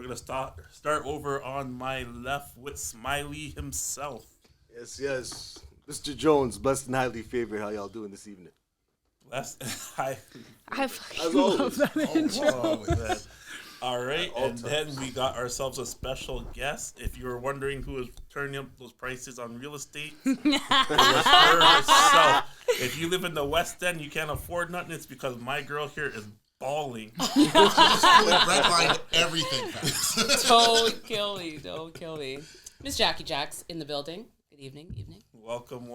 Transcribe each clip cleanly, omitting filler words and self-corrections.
we're going to start over on my left with Smiley himself. Yes. Mr. Jones, blessed and highly favored. How y'all doing this evening? Blessed and highly I fucking love that intro. All right, and then we got ourselves a special guest. If you were wondering who is turning up those prices on real estate, it was her herself. If you live in the West End, you can't afford nothing. It's because my girl here is balling. Redline everything. Don't kill me. Miss Jackie Jacks in the building. Good evening. Welcome.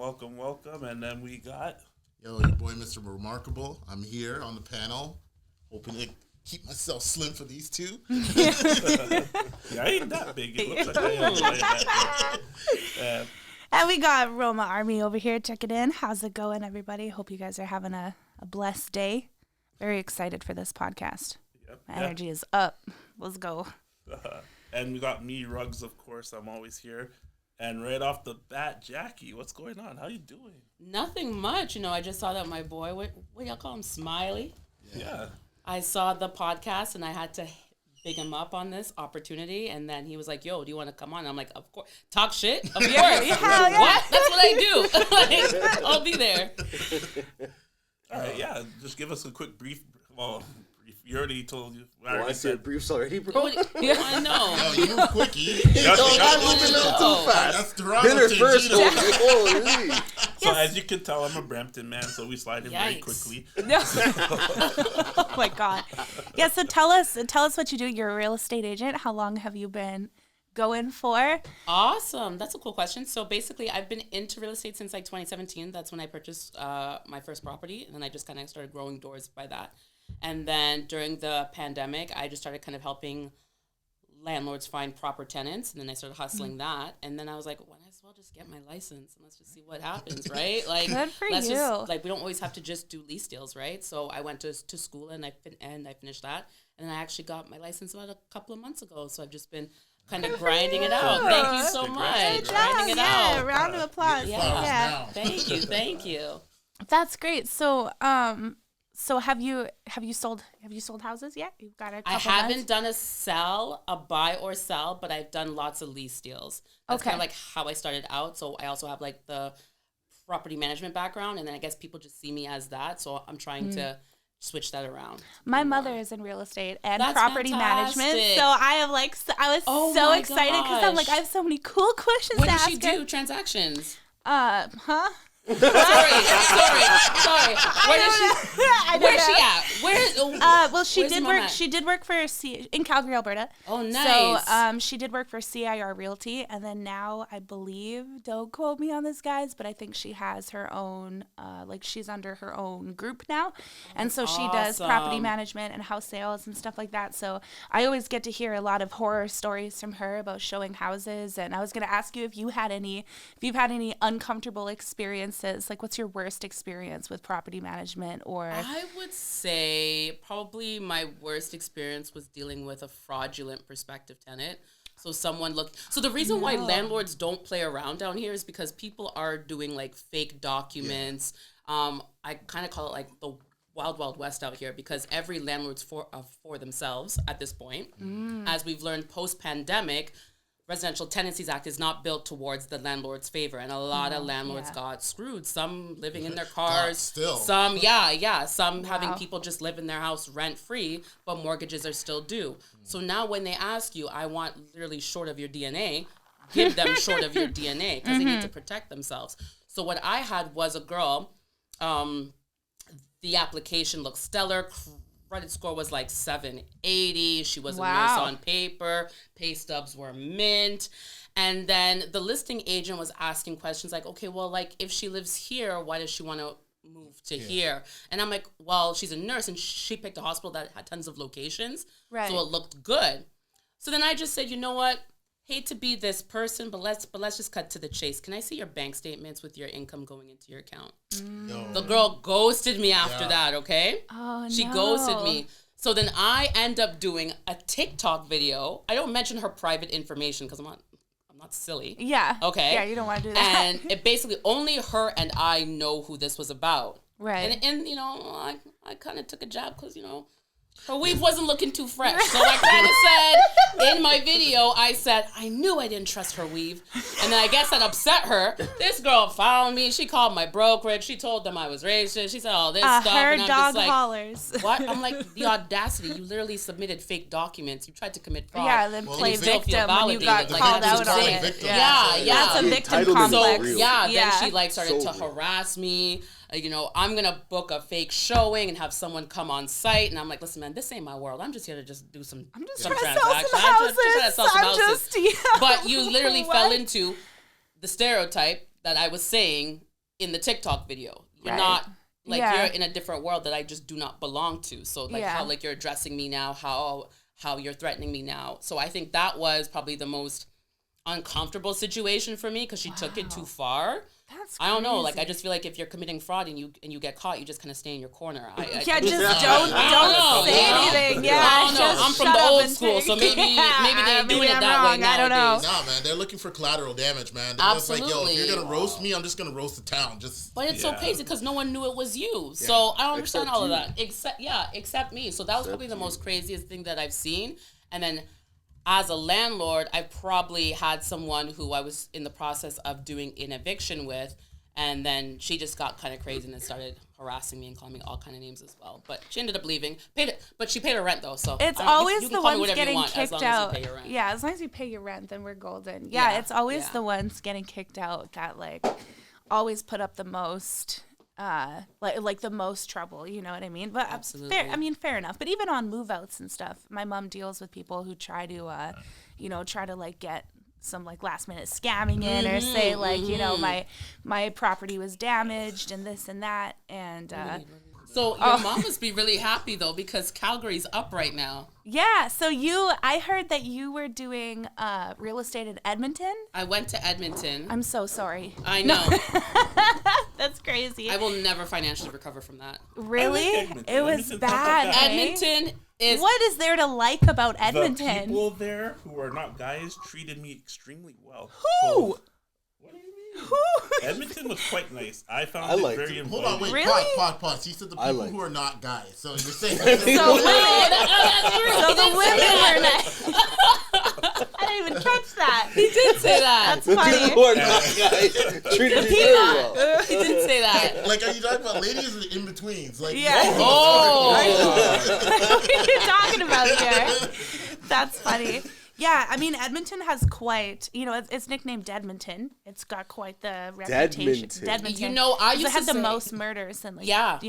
And then we got... Yo, your boy, Mr. Remarkable. I'm here on the panel, hoping to keep myself slim for these two. Yeah, I ain't that big. It looks like I am like that. And we got Roma Army over here checking in. How's it going, everybody? Hope you guys are having a blessed day. Very excited for this podcast. Yep, My energy is up. Let's go. And we got me, Ruggs, of course. I'm always here. And right off the bat, Jackie, what's going on? How you doing? Nothing much. I just saw that my boy, what y'all call him, Smiley? Yeah. I saw the podcast and I had to big him up on this opportunity. And then he was like, yo, do you want to come on? And I'm like, of course. Talk shit? Of course. Yeah. What? That's what I do. I'll be there. All right, yeah. Just give us a quick brief. Well, you already told you. I said briefs already, bro. I know. Yo, you move quickie. I'm moving a little too fast. That's Toronto. Dinner first, holy. So as you can tell, I'm a Brampton man, so we slide in very quickly. Oh my God. Yeah, so tell us what you do. You're a real estate agent. How long have you been going for? Awesome. That's a cool question. So basically, I've been into real estate since like 2017. That's when I purchased my first property. And then I just kind of started growing doors by that. And then during the pandemic, I just started kind of helping landlords find proper tenants. And then I started hustling that. And then I was like, well, I might as well just get my license and let's just see what happens, right? Like, good for you. We don't always have to just do lease deals, right? So I went to school and I finished that. And then I actually got my license about a couple of months ago. So I've just been kind of grinding it out. Thank you so much. Grinding it out. Round of applause. Yeah. Thank you. That's great. So, so have you sold houses yet? You've got a couple I haven't done a buy or sell, but I've done lots of lease deals. That's kind of like how I started out. So I also have like the property management background, and then I guess people just see me as that. So I'm trying to switch that around. My mother is in real estate and That's property fantastic. management, so I was so excited because I'm like, I have so many cool questions What to does ask she do? Transactions? Sorry. Sorry. Where's she at? Well, she where's did Mom work. at? She did work for in Calgary, Alberta. Oh, nice. So, she did work for CIR Realty, and then now I believe, don't quote me on this, guys, but I think she has her own. She's under her own group now, and so she does property management and house sales and stuff like that. So I always get to hear a lot of horror stories from her about showing houses. And I was going to ask you if you've had any uncomfortable experiences. Like, what's your worst experience with property management? Or I would say probably my worst experience was dealing with a fraudulent prospective tenant. So the reason why landlords don't play around down here is because people are doing like fake documents. I kind of call it like the wild west out here because every landlord's for themselves at this point. As we've learned post-pandemic, Residential Tenancies Act is not built towards the landlord's favor, and a lot of landlords got screwed. Some living in their cars, some having people just live in their house rent free, but mortgages are still due. So now when they ask you, I want literally short of your DNA, give them short of your DNA because they need to protect themselves. So what I had was a girl, the application looked stellar. Credit score was like 780. She was a nurse on paper. Pay stubs were mint. And then the listing agent was asking questions like, okay, well, like if she lives here, why does she want to move to here? And I'm like, well, she's a nurse and she picked a hospital that had tons of locations. Right. So it looked good. So then I just said, you know what? Hate to be this person, but let's just cut to the chase. Can I see your bank statements with your income going into your account? No. The girl ghosted me after that, okay? Oh, no. She ghosted me. So then I end up doing a TikTok video. I don't mention her private information because I'm not silly. Yeah. Okay. Yeah, you don't want to do that. And it basically only her and I know who this was about. Right. And I kind of took a jab because, Her weave wasn't looking too fresh. So I kind of said in my video, I said, I knew I didn't trust her weave. And then I guess that upset her. This girl found me. She called my brokerage. She told them I was racist. She said all this stuff. Her and I'm dog just like, hollers. what? I'm like, the audacity. You literally submitted fake documents. You tried to commit fraud. Yeah, then and play you still feel victim when you got validated. Like, called that's out on insane. it. Yeah. That's a victim Entitlement complex. is real. Then she like started So to real. harass me. I'm gonna book a fake showing and have someone come on site, and I'm like, listen, man, this ain't my world. I'm just here to just do some. I'm just some trying to sell some transactions. houses. I'm just trying to sell some I'm houses. just, yeah. But you literally What? fell into the stereotype that I was saying in the TikTok video. You're Right. not like Yeah. you're in a different world that I just do not belong to. So like Yeah. how like you're addressing me now, how you're threatening me now. So I think that was probably the most uncomfortable situation for me because she took it too far. That's I don't know. Like, I crazy. just feel like if you're committing fraud and you get caught, you just kind of stay in your corner. Yeah, just I don't say anything. Yeah, I don't know. just I'm from shut the up old and school, take- so maybe they're doing it I'm that way wrong. I don't know. nowadays. Nah, man, they're looking for collateral damage, man. They're just like, yo, if Absolutely. you're gonna roast me, I'm just gonna roast the town. Just But it's so Yeah. crazy because no one knew it was you. So I don't understand Except all of you. that. Except me. So that was probably the most craziest thing that I've seen. And then as a landlord, I probably had someone who I was in the process of doing an eviction with. And then she just got kind of crazy and then started harassing me and calling me all kind of names as well. But she ended up leaving. But she paid her rent though. So It's I don't- always you can the call me ones whatever you getting want, as kicked long as you out. pay your rent. Yeah, as long as you pay your rent, then we're golden. Yeah, Yeah, it's always yeah. the ones getting kicked out that like always put up the most like the most trouble, you know what I mean? But Absolutely. fair enough. But even on move outs and stuff, my mom deals with people who try to try to like get some like last minute scamming in or say like, my property was damaged and this and that and So your mom must be really happy though because Calgary's up right now. yeah, so I heard that you were doing real estate in Edmonton. I went to Edmonton. I'm so sorry. I know. That's crazy. I will never financially recover from that. Really? Edmonton. It was Edmonton's not bad. that bad. eh? Edmonton is What is there to like about The Edmonton? people there who are not guys treated me extremely well. Who? So, what do you mean? Edmonton was quite nice. I found I it liked very it. inviting. hold on, wait, Really? pause. He said the I people like who are not guys. So you're saying So No, women, that's true. so He the did say women that. were nice. I didn't even catch that. He did say that. That's funny. People are not guys. Treated me very well. He did say that. like, are you talking about ladies or in betweens? Like, Yeah. Oh. What are you talking about here? That's funny. Yeah, I mean, Edmonton has quite, it's nicknamed Edmonton. It's got quite the reputation. Deadmonton. You know, I 'Cause used it had to the say- most murders and like Yeah, what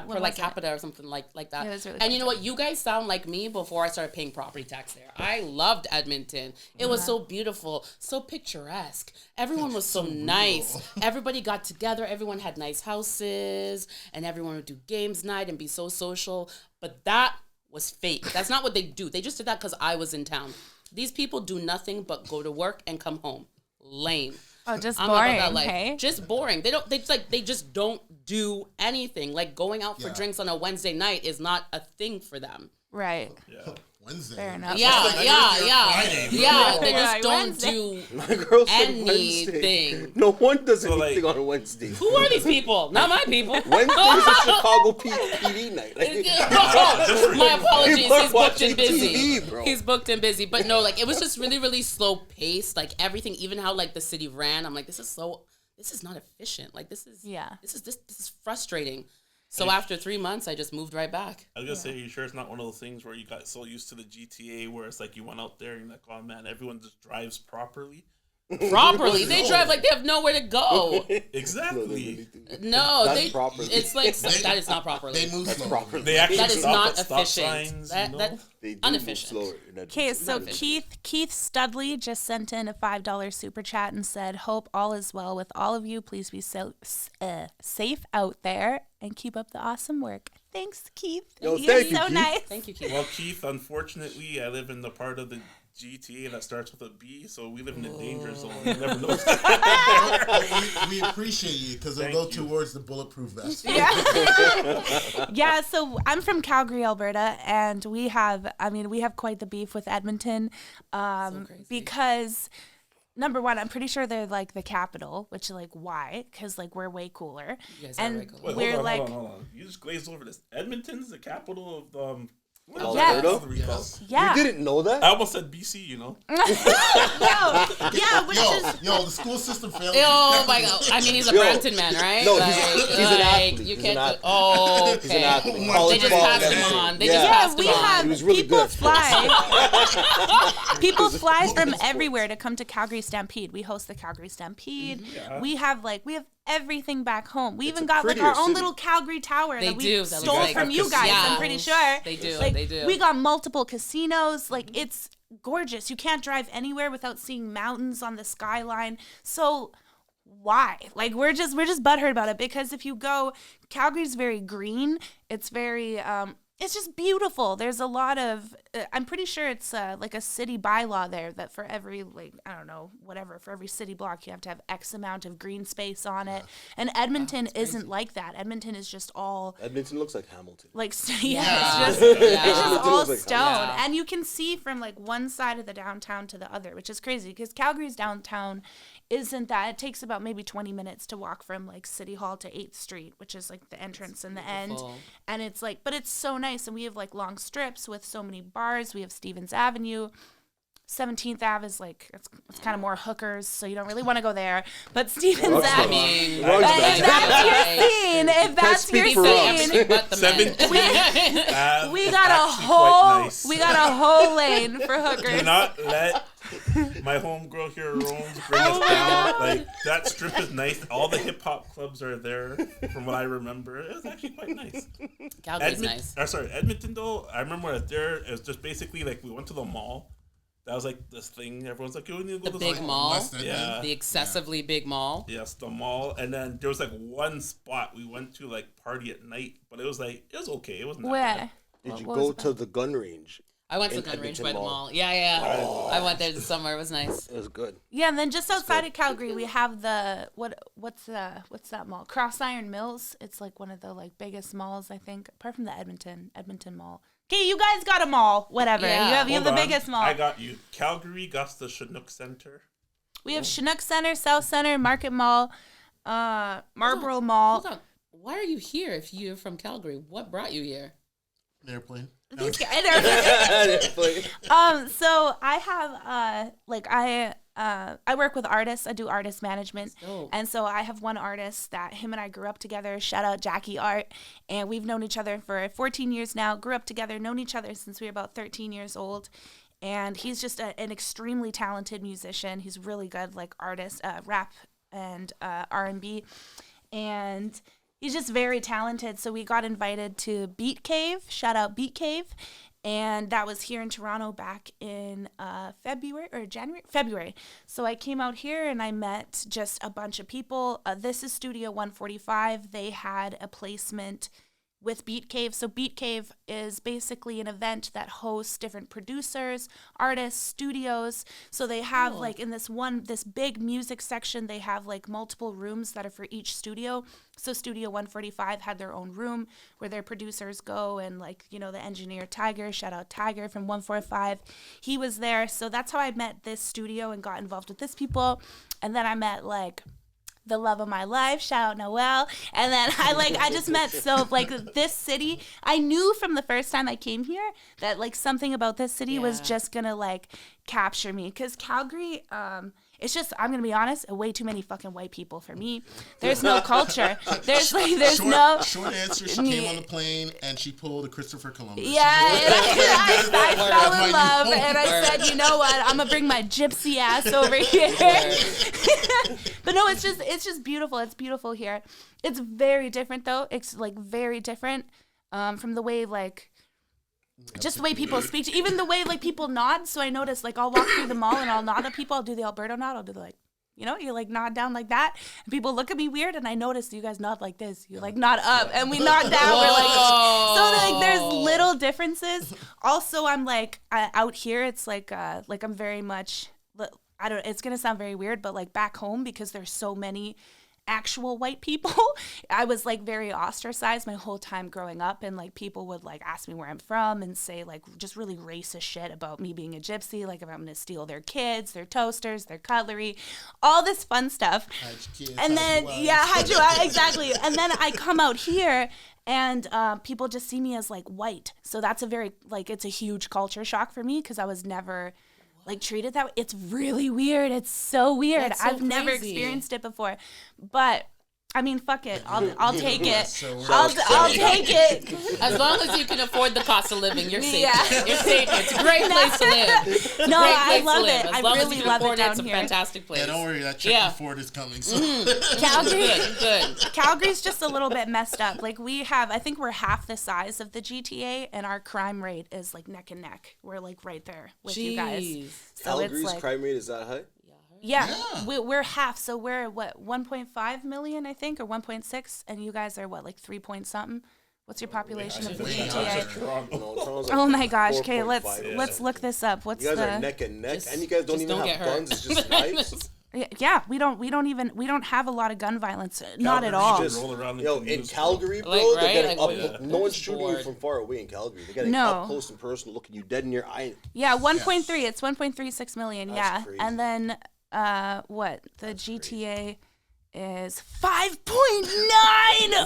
for like was it? capita or something like that. Yeah, it was really and you know cool. what? You guys sound like me before I started paying property tax there. I loved Edmonton. It was so beautiful, so picturesque. Everyone was so nice. Everybody got together. Everyone had nice houses, and everyone would do games night and be so social. But that was fake. That's not what they do. They just did that because I was in town. These people do nothing but go to work and come home. Lame. Oh, just I'm not boring, about that life. okay? Just boring. They just don't do anything. Like going out for drinks on a Wednesday night is not a thing for them. Right. Yeah. Wednesday. Fair enough. Yeah, like Friday, they just Right, don't Wednesday. do My girl said Wednesday. anything. No one does So, anything like- on a Wednesday. Who are these people? Not my people. Wednesday's a Chicago PD night. My apologies. People are He's booked and watching busy. TV, bro. He's booked and busy. But no, like it was just really, really slow paced. Like everything, even how like the city ran. I'm like, this is not efficient. Like this is frustrating. So after 3 months, I just moved right back. I was gonna say, you sure it's not one of those things where you got so used to the GTA where it's like you went out there and you're like, oh man, everyone just drives properly. Properly, they drive like they have nowhere to go. Exactly. No, That's they. properly. It's like that is not properly. They move slow. Properly. They actually That is stop not at stop efficient. signs. That They do inefficient. move slower. in Edmonton. Okay, so Not Keith Studley just sent in a $5 super chat and said, "Hope all is well with all of you. Please be safe out there and keep up the awesome work." Thanks, Keith. Yo, You're thank you, so Keith. nice. Thank you, Keith. Well, Keith, unfortunately, I live in the part of the GTA that starts with a B, so we live in a danger zone. You never know. we appreciate you because it'll go Thank you. towards the bulletproof vest. Yeah, so I'm from Calgary, Alberta, and we have quite the beef with Edmonton, crazy. because number one, I'm pretty sure they're like the capital, which like why? Because like we're way cooler, You guys are and way cooler. Wait, we're hold like on. You just glazed over this. Edmonton's the capital of Alberta? Yes. Yeah. You didn't know that? I almost said BC, you know. No. Yeah, which is Yo, the school system failed. Oh my god! I mean, he's a Brampton man, right? No, he's an athlete. You He's can't. an athlete. Oh, okay. He's an athlete. They College just ball passed and him everything. on. They Yeah. just passed we him on. have He was really people good. fly. People fly from Sports. everywhere to come to Calgary Stampede. We host the Calgary Stampede. We have everything back home. We even got prettier our own city. little Calgary tower They that we do. That stole looks from like you guys. casinos. I'm pretty sure They do. Like, They do. We got multiple casinos. Like it's gorgeous. You can't drive anywhere without seeing mountains on the skyline. So why? Like we're just butthurt about it because if you go, Calgary's very green. It's very it's just beautiful. There's a lot of I'm pretty sure it's like a city bylaw there that for every for every city block you have to have X amount of green space on it. And Edmonton isn't like that. Edmonton is just all Edmonton looks like Hamilton. like it's just Yeah. it's just all looks like stone, Yeah. and you can see from like one side of the downtown to the other, which is crazy because Calgary's downtown isn't that. It takes about maybe 20 minutes to walk from like City Hall to 8th Street, which is like the entrance and the end, and it's like, but it's so nice, and we have like long strips with so many bars. We have Stevens Avenue. 17th Ave is like it's kind of more hookers, so you don't really want to go there. But Stevens I Ave, mean, if that's your scene, if that's your speak for us. scene, but the men. we got a whole lane for hookers. Do not let my homegirl here roams bring us down. Like that strip is nice. All the hip hop clubs are there, from what I remember. It was actually quite nice. Calgary's nice. Edmonton though. I remember when I was there. It was just basically like we went to the mall. That was like this thing. Everyone's like, "You need to go The to big this mall? West End. Yeah. The excessively big mall. Yes, the mall, and then there was like one spot we went to like party at night, but it was okay. It wasn't that Where? bad. Did you What go was to the gun range? I went to In the gun range Edmonton by the Mall. mall. Yeah. I went there this summer. It was nice. It was good. Yeah, and then just outside of Calgary, we have the what's that mall? Cross Iron Mills. It's like one of the like biggest malls, I think, apart from the Edmonton Mall. Okay, you guys got a mall. Whatever. Yeah. You have Hold the on. biggest mall. I got you. Calgary got the Chinook Center. We have Chinook Center, South Center, Market Mall, Marlborough Mall. Hold on. Why are you here if you're from Calgary? What brought you here? An airplane. These guys are so I have I work with artists. I do artist management. dope. And so I have one artist that him and I grew up together. Shout out Jackie Art. And we've known each other for 14 years now. Grew up together, known each other since we were about 13 years old. And he's just an extremely talented musician. He's really good, like artist, rap and R&B. And he's just very talented. So we got invited to Beat Cave. Shout out Beat Cave. And that was here in Toronto back in February. So I came out here and I met just a bunch of people. This is Studio 145. They had a placement with Beat Cave. So Beat Cave is basically an event that hosts different producers, artists, studios. So they have like in this big music section, they have like multiple rooms that are for each studio. So Studio 145 had their own room where their producers go, and like, you know, the engineer Tiger, shout out Tiger from 145, he was there. So that's how I met this studio and got involved with this people. And then I met like the love of my life, shout out Noelle. And then I just met this city. I knew from the first time I came here that like something about this city was just gonna like capture me, because Calgary, it's just, I'm gonna be honest, way too many fucking white people for me. There's no culture. There's no Short answer, she came on the plane and she pulled a Christopher Columbus. Yeah, and I fell in love, Word. and I said, you know what, I'm gonna bring my gypsy ass over here. But no, it's just beautiful. It's beautiful here. It's very different though. It's like very different from the way like just the way people speak, even the way like people nod. So I noticed like I'll walk through the mall and I'll nod at people. I'll do the Alberta nod. I'll do the like, you know, you like nod down like that, and people look at me weird. And I noticed you guys nod like this. You like nod up, and we nod down. We're like, so like there's little differences. Also, I'm like out here. It's like I'm very much. I don't. It's gonna sound very weird, but like back home, because there's so many actual white people, I was like very ostracized my whole time growing up, and like people would like ask me where I'm from and say like just really racist shit about me being a gypsy, like if I'm gonna steal their kids, their toasters, their cutlery, all this fun stuff. Hide your kids, And then hide your wives. exactly. And then I come out here And people just see me as like white. So that's a very, like, it's a huge culture shock for me because I was never like treated that way. It's really weird. It's so weird. That's so I've never crazy. experienced it before. But I mean, fuck it. I'll take it. So we're- I'll take it. As long as you can afford the cost of living, you're safe. Yeah. You're safe. It's a great place to live. No, Great I place to love live. it. As I long as really you can love it afford down it's a here. fantastic place. Yeah, don't worry, that check Yeah. before is coming. So. Calgary, Good. Calgary's just a little bit messed up. Like I think we're half the size of the GTA, and our crime rate is like neck and neck. We're like right there with you guys. Jeez. So it's Calgary's like, crime rate is that high? yeah, we're half. So we're what 1.5 million, I think, or 1.6, and you guys are what, like 3 point something. What's your population of the GTA? No, Toronto's like Oh my gosh. Okay, 4.5. let's look this up. What's You guys the? are neck and neck, Just- and you guys don't just even don't have get hurt. guns. It's just knives. Yeah, we don't have a lot of gun violence. Not at Calgary all. just roll around Yo, and in use- Calgary, bro, Like, they're right? getting Like, up. yeah. No one's Just shooting you bored. from far away in Calgary. They're getting No. up close and personal, looking you dead in your eye. Yeah, 1.3. It's 1.36 million. That's yeah, crazy. and then what? The GTA is 5.9.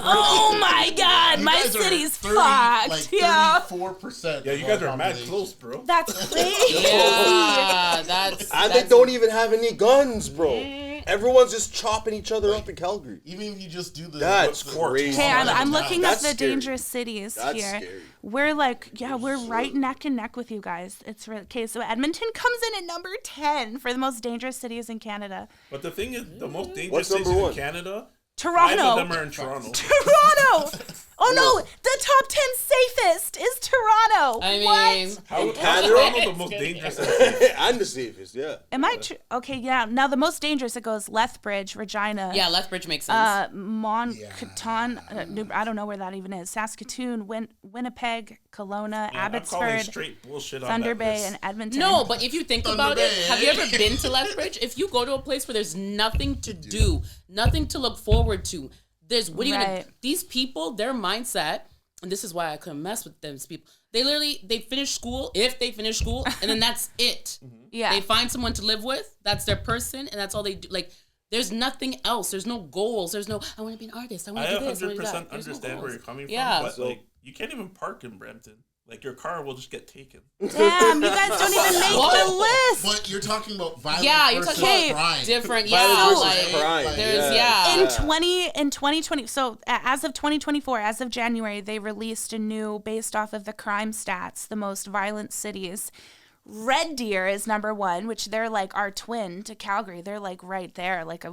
Oh my God, You my guys are city's 30, fucked. Like Yeah, 34%. Yeah, of you our guys are mad population. Oh, close, bro. that's crazy. Yeah, that's. And they don't even have any guns, bro. Everyone's just chopping each other up in Calgary. Even if you just do the That's the- crazy. Okay, I'm That's looking up That's the scary. dangerous cities That's here. scary. We're like, yeah, we're right neck and neck with you guys. It's really okay. So Edmonton comes in at number 10 for the most dangerous cities in Canada. But the thing is, the most dangerous What's cities number in one? Canada, 5 Toronto. of them are in Toronto. Toronto. Oh no, the top 10 safest is Toronto. I What? mean, How is Canada? Toronto the most dangerous? and safe? And the safest, yeah. Am I true? Okay, yeah. Now the most dangerous, it goes Lethbridge, Regina. yeah, Lethbridge makes sense. Moncton, I don't know where that even is. Saskatoon, Winnipeg, Kelowna, Man, I'm calling Abbotsford, straight bullshit on Thunder that Bay, list. and Edmonton. No, but if you think about it, Bay. have you ever been to Lethbridge? If you go to a place where there's nothing to do, nothing to look forward to, what are you gonna? Right. These people, their mindset, and this is why I couldn't mess with these people. They finish school, if they finish school, and then that's it. Yeah. They find someone to live with. That's their person, and that's all they do. Like, there's nothing else. There's no goals. There's no, I want to be an artist. I I want to do this. I wanna do 100% that. There's no understand where goals. you're coming Yeah. from, but So- like you can't even park in Brampton. Like your car will just get taken. Damn, you guys don't even make the list. But you're talking about violence Yeah, you're versus talking crime. different. Violence Yeah, versus like crime, there's yeah. In 2020, so as of 2024, as of January, they released a new, based off of the crime stats, the most violent cities. Red Deer is number 1, which they're like our twin to Calgary. They're like right there, like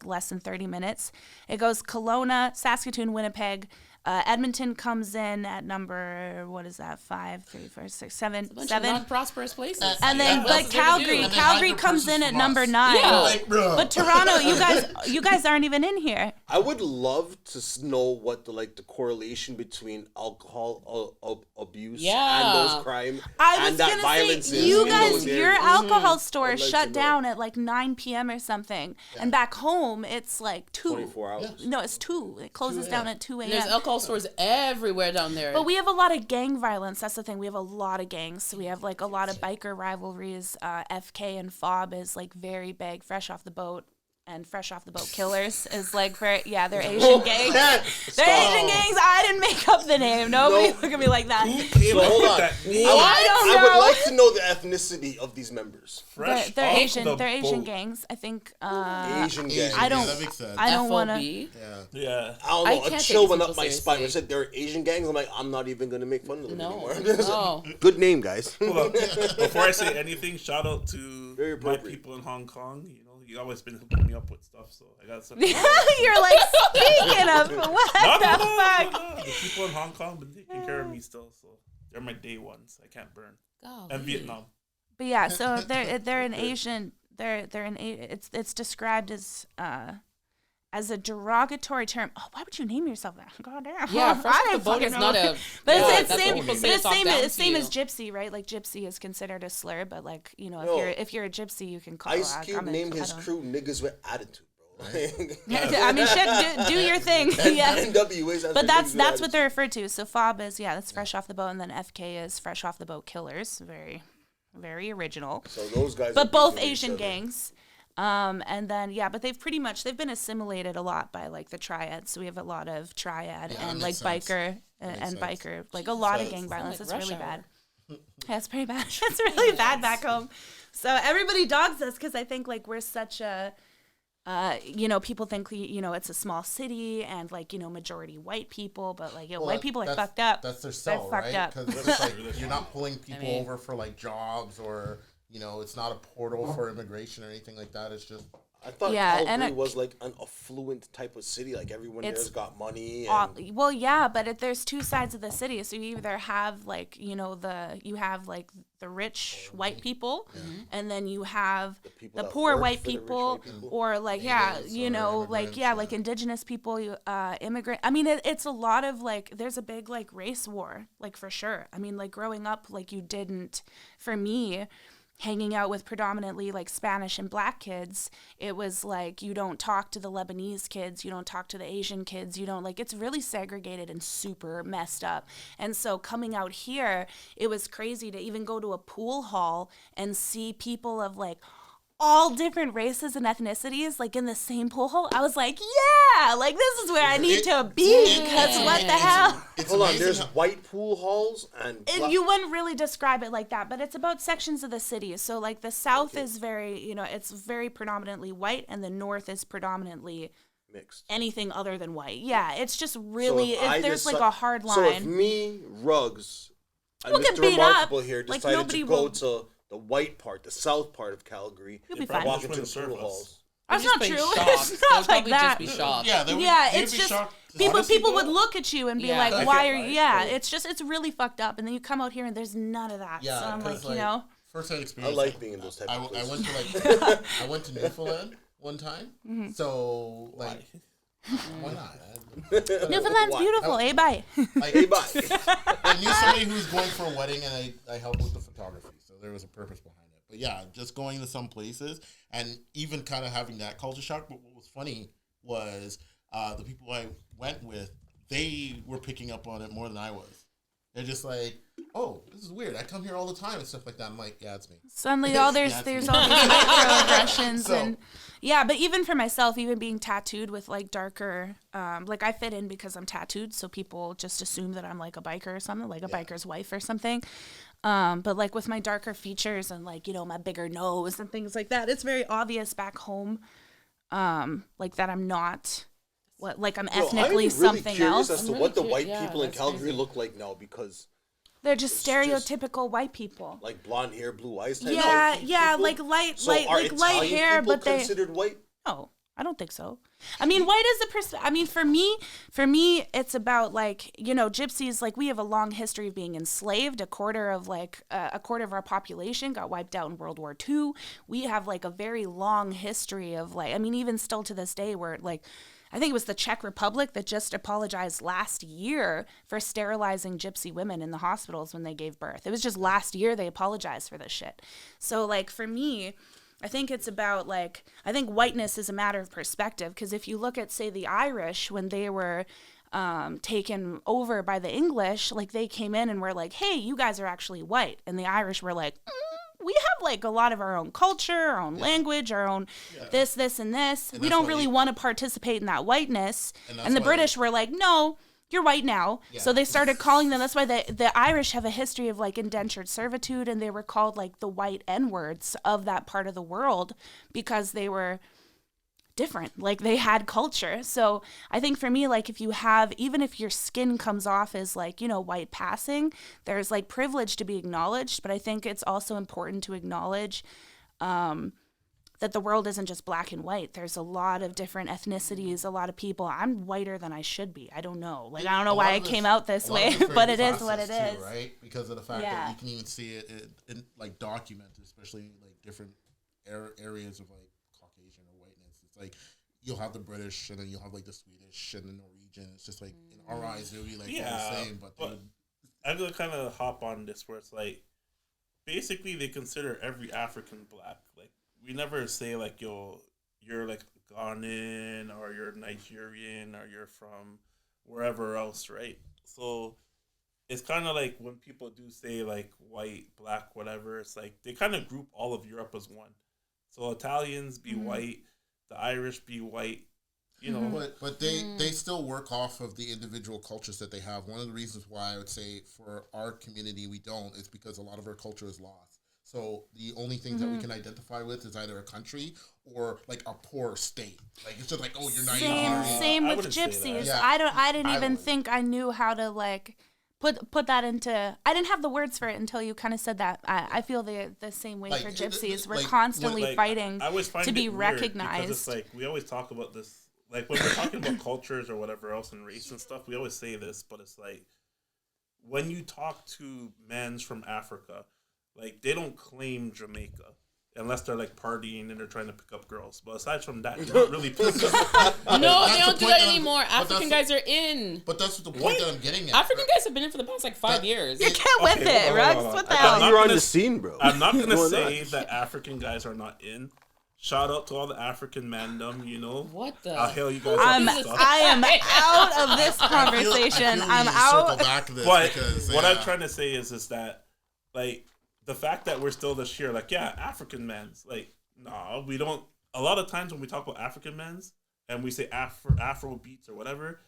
less than 30 minutes. It goes Kelowna, Saskatoon, Winnipeg. Edmonton comes in at number, what is that? 5, 3, 4, 6, 7, a bunch of 7. non-prosperous places. And then, What else but is there to do? Calgary, And they Calgary hide their comes in purses at from number us. 9. Yeah. Like, bro. But Toronto, you guys aren't even in here. I would love to know what the correlation between alcohol abuse Yeah. and those crime I was and that gonna violence say, is you in guys, those your areas. alcohol store I'd like shut to know. down at like 9 p.m. or something, and back home it's like 2. 24 hours. No, it's 2. It closes down at 2 And there's a.m. alcohol stores everywhere down there. But we have a lot of gang violence. That's the thing. We have a lot of gangs. So we have like a lot of biker rivalries. FK and Fob is like very big, fresh off the boat. And Fresh Off the Boat Killers is like they're Asian gangs. They're Asian gangs. I didn't make up the name. Nobody No. look at me like that. Came So up hold with on. that I don't I would know. like to know the ethnicity of these members. fresh They're off Asian. the They're Asian boat. gangs. I think. Asian gang. I don't. Yeah, that makes sense. I don't want FOB. to. Yeah. Yeah. I don't I know. A can't chill take went these up my people spine. When I seriously. said they're Asian gangs, I'm like, I'm not even gonna make fun of them No. anymore. No. Good name, guys. Hold on. Before I say anything, shout out to Very my appropriate. people in Hong Kong. You know, you always been hooking me up with stuff, so I got some. You're like speaking of what the fuck. The people in Hong Kong been taking care of me still, so they're my day ones. I can't burn. Golly. And Vietnam. But yeah, so they're an Asian. It's described as a derogatory term. Oh, why would you name yourself that? God damn. Yeah, Fresh I Off the didn't Boat fucking is know. not a. But yeah, it's that's same. what people But say it's to talk same. down It's to same you. as gypsy, right? Like gypsy is considered a slur, but like No. if you're a gypsy, you can call. Ice Cube named his I don't- crew niggas with attitude, bro. I mean, shit. Do your thing. Yeah. NWA's But that's what they're referred to. So FOB is that's Fresh Off the Boat, and then FK is Fresh Off the Boat Killers. Very, very original. So those guys. are But both beefing with each Asian other. gangs. And then but they've been assimilated a lot by like the triads. So we have a lot of triad and like biker and biker, like a lot of gang violence. It's really bad. Yeah, it's pretty bad. It's really bad back home. So everybody dogs us because I think like we're such a, people think, it's a small city and like, majority white people, but like, white people are fucked up. That's their sell, They're right? fucked up. Because like, you're not pulling people over for like jobs or, it's not a portal for immigration or anything like that. It's just. I thought Calgary was like an affluent type of city. Like everyone there's got money. And But there's two sides of the city. So you either have like, you have like the rich white people, and then you have the poor white people, or like, like indigenous people, immigrant. I mean, it's a lot of like, there's a big like race war, like for sure. I mean, like growing up, like for me, hanging out with predominantly like Spanish and black kids, it was like you don't talk to the Lebanese kids, you don't talk to the Asian kids, you don't like, it's really segregated and super messed up. And so coming out here, it was crazy to even go to a pool hall and see people of like all different races and ethnicities like in the same pool hall. I was like, yeah, like this is where I need to be, because what the hell? Hold on, there's white pool halls and you wouldn't really describe it like that, but it's about sections of the city. So like the south is very, it's very predominantly white, and the north is predominantly mixed. Anything other than white. Yeah, it's just really, there's like a hard line. So if me, Ruggs, and we'll Mr. Remarkable here decided to go to the white part, the south part of Calgary, you'll be fine. Walk into the pool halls. That's not true. It's not like that. Just be shocked. It's just people would look at you and be like, "Why are you?" Yeah, it's really fucked up. And then you come out here and there's none of that. Yeah, so I'm like, first-hand experience. I like being in those type of places. I went to Newfoundland one time. Mm-hmm. So like, why not? Newfoundland's beautiful. Hey, bye. Hey, bye. I knew somebody who was going for a wedding, and I helped with the photography. So there was a purpose behind it. But yeah, just going to some places and even kind of having that culture shock. But what was funny was the people I went with, they were picking up on it more than I was. They're just like, oh, this is weird. I come here all the time and stuff like that. I'm like, yeah, it's me. Suddenly, there's all these microaggressions. And but even for myself, even being tattooed with like darker, like I fit in because I'm tattooed. So people just assume that I'm like a biker or something, like a biker's wife or something. But like with my darker features and like, my bigger nose and things like that, it's very obvious back home, like that I'm not I'm ethnically something else. As to what the white people in Calgary look like now, because they're just stereotypical white people, like blonde hair, blue eyes. Type like light hair, but they considered white. No, I don't think so. I mean, white is the I mean, for me, it's about like, gypsies, like we have a long history of being enslaved. A quarter of our population got wiped out in World War II. We have like a very long history of like, I mean, even still to this day, where like, I think it was the Czech Republic that just apologized last year for sterilizing gypsy women in the hospitals when they gave birth. It was just last year they apologized for this shit. So like for me, I think it's about like, I think whiteness is a matter of perspective, because if you look at, say, the Irish, when they were taken over by the English, like they came in and were like, hey, you guys are actually white. And the Irish were like, we have like a lot of our own culture, our own language, our own this, and this. And we don't really want to participate in that whiteness. And the British were like, no, you're white now. Yeah. So they started calling them, that's why the Irish have a history of like indentured servitude, and they were called like the white N-words of that part of the world because they were different. Like they had culture. So I think for me, like if you have, even if your skin comes off as like, white passing, there's like privilege to be acknowledged. But I think it's also important to acknowledge that the world isn't just black and white. There's a lot of different ethnicities, a lot of people. I'm whiter than I should be. I don't know. Like, I don't know why I came out this way, but it is what it is. Right? Because of the fact that you can even see it in like documented, especially like different areas of like Caucasian or whiteness. It's like you'll have the British and then you'll have like the Swedish and the Norwegian. It's just like in our eyes they'll be like the same, but I'm gonna kind of hop on this where it's like basically they consider every African black. Like we never say like you're like Ghanaian or you're Nigerian or you're from wherever else, right? So it's kind of like when people do say like white, black, whatever, it's like they kind of group all of Europe as one. So Italians be white, the Irish be white, you know. But they still work off of the individual cultures that they have. One of the reasons why I would say for our community we don't is because a lot of our culture is lost. So the only thing that we can identify with is either a country or like a poor state. Like it's just like, oh, you're not same with gypsies. Yeah. I didn't even think I knew how to like put that into. I didn't have the words for it until you kind of said that. I feel the same way Like, for gypsies. We're like, constantly fighting I always find to be it weird recognized. because it's like we always talk about this. Like when we're talking about cultures or whatever else and race and stuff, we always say this, but it's like when you talk to men from Africa, like they don't claim Jamaica unless they're like partying and they're trying to pick up girls. But aside from that, you're not really picking up. No, they don't do that anymore. African guys are in. But that's the point that I'm getting at. African guys have been in for the past like 5 years. You get with it, Rux. What the hell? You're on the scene, bro. I'm not gonna say that African guys are not in. Shout out to all the African mandom, you know. What the? I'll hail you guys I am out of this conversation. I'm out. But what I'm trying to say is that, like, the fact that we're still this year, like, yeah, African men's, like, no, we don't. A lot of times when we talk about African men's and we say Afro beats or whatever,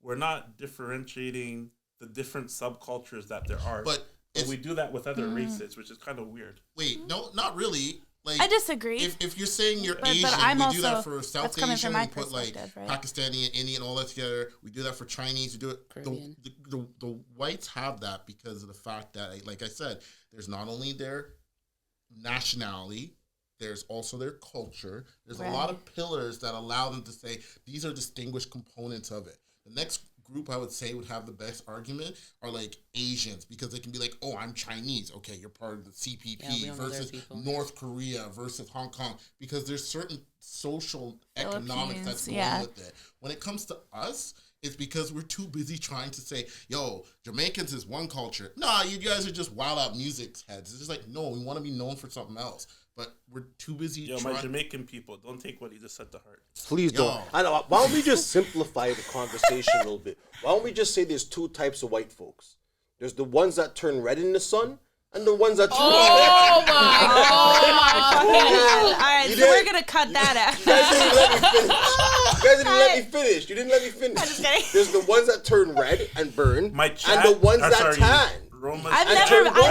we're not differentiating the different subcultures that there are. But we do that with other races, which is kind of weird. Wait, no, not really. Like, I disagree. If you're saying you're Asian, we do that for South Asian. We put like Pakistani and Indian, all that together. We do that for Chinese. We do it. The whites have that because of the fact that, like I said, there's not only their nationality, there's also their culture. There's a lot of pillars that allow them to say these are distinguished components of it. The next group I would say would have the best argument are like Asians, because they can be like, oh, I'm Chinese. Okay, you're part of the CPP versus North Korea versus Hong Kong, because there's certain social economics that's going with it. When it comes to us, it's because we're too busy trying to say, yo, Jamaicans is one culture. Nah, you guys are just wild out music heads. It's just like, no, we want to be known for something else. But we're too busy. Yo, my Jamaican people, don't take what he just said to heart. Please don't. I know. Why don't we just simplify the conversation a little bit? Why don't we just say there's two types of white folks? There's the ones that turn red in the sun and the ones that turn my God. All right, so we're going to cut that out. You guys didn't let me finish. You didn't let me finish. I'm just kidding. There's the ones that turn red and burn, and the ones that tan. I've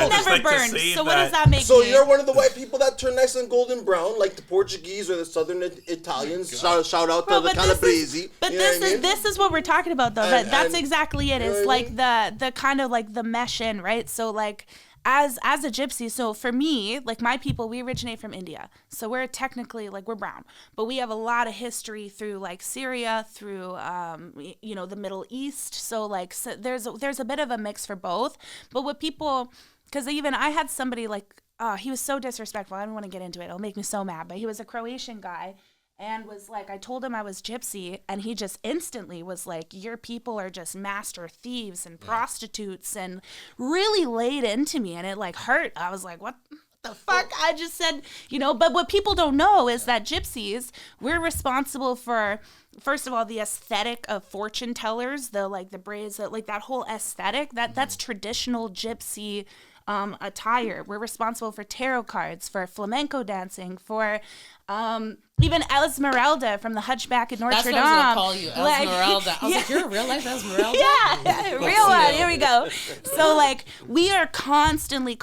never burned. So what does that make So me? you're one of the white people that turn nice and golden brown, like the Portuguese or the Southern Italians. Shout out to the Calabrese. But this is what we're talking about, though. That's exactly it. It's like the kind of like the mesh in, right? So like as a gypsy, so for me, like my people, we originate from India. So we're technically like we're brown, but we have a lot of history through like Syria, through the Middle East. So like there's a bit of a mix for both. But what people, because even I had somebody like he was so disrespectful. I don't want to get into it. It'll make me so mad. But he was a Croatian guy. And was like, I told him I was gypsy, and he just instantly was like, your people are just master thieves and prostitutes, and really laid into me, and it like hurt. I was like, what the fuck? I just said, but what people don't know is that gypsies, we're responsible for, first of all, the aesthetic of fortune tellers, the braids, like that whole aesthetic, that's traditional gypsy attire. We're responsible for tarot cards, for flamenco dancing, for even Esmeralda from the Hunchback of Notre Dame. That's what I was going to call you, Esmeralda. I was like, you're a real life Esmeralda? Yeah, real one. Here we go. So like we are constantly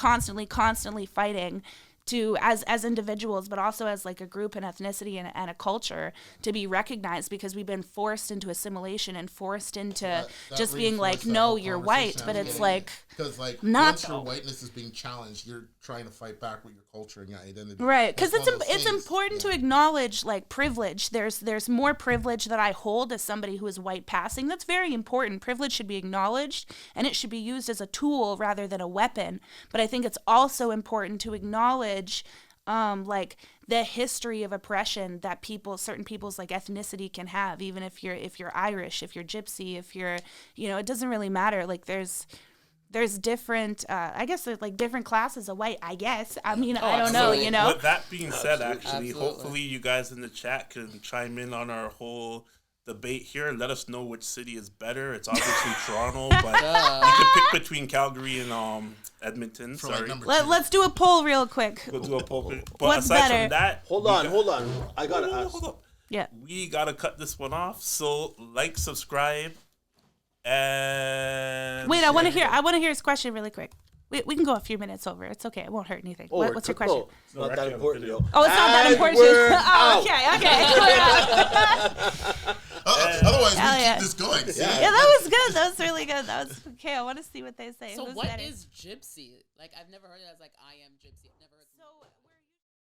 fighting to as individuals, but also as like a group and ethnicity and a culture to be recognized, because we've been forced into assimilation and forced into that just being like, no, you're white, but it's like, because like not once your whiteness is being challenged, you're trying to fight back with your culture and your identity. Right, because it's important to acknowledge like privilege. There's more privilege that I hold as somebody who is white passing. That's very important. Privilege should be acknowledged, and it should be used as a tool rather than a weapon. But I think it's also important to acknowledge like the history of oppression that certain people's like ethnicity can have, even if you're Irish, if you're gypsy, if you're, it doesn't really matter. Like there's different, I guess like different classes of white, I guess. I mean, I don't know, With that being said, actually, hopefully you guys in the chat can chime in on our whole debate here. Let us know which city is better. It's obviously Toronto, but you can pick between Calgary and Edmonton. For like Sorry. number Let's do a poll real quick. We'll do a poll. But What's aside better? from that, Hold on. I gotta ask. Hold up. Yeah. We gotta cut this one off. So like, subscribe, and Wait, I want to hear his question really quick. We can go a few minutes over. It's okay. It won't hurt anything. What's your question? No, it's not that important, yo. Oh, it's not that And important. we're Oh, out. okay. Otherwise, we yeah. keep this going. Yeah, that was good. That was really good. That was okay. I want to see what they say. So Who's what better? is gypsy? Like I've never heard it as like I am gypsy. I've never heard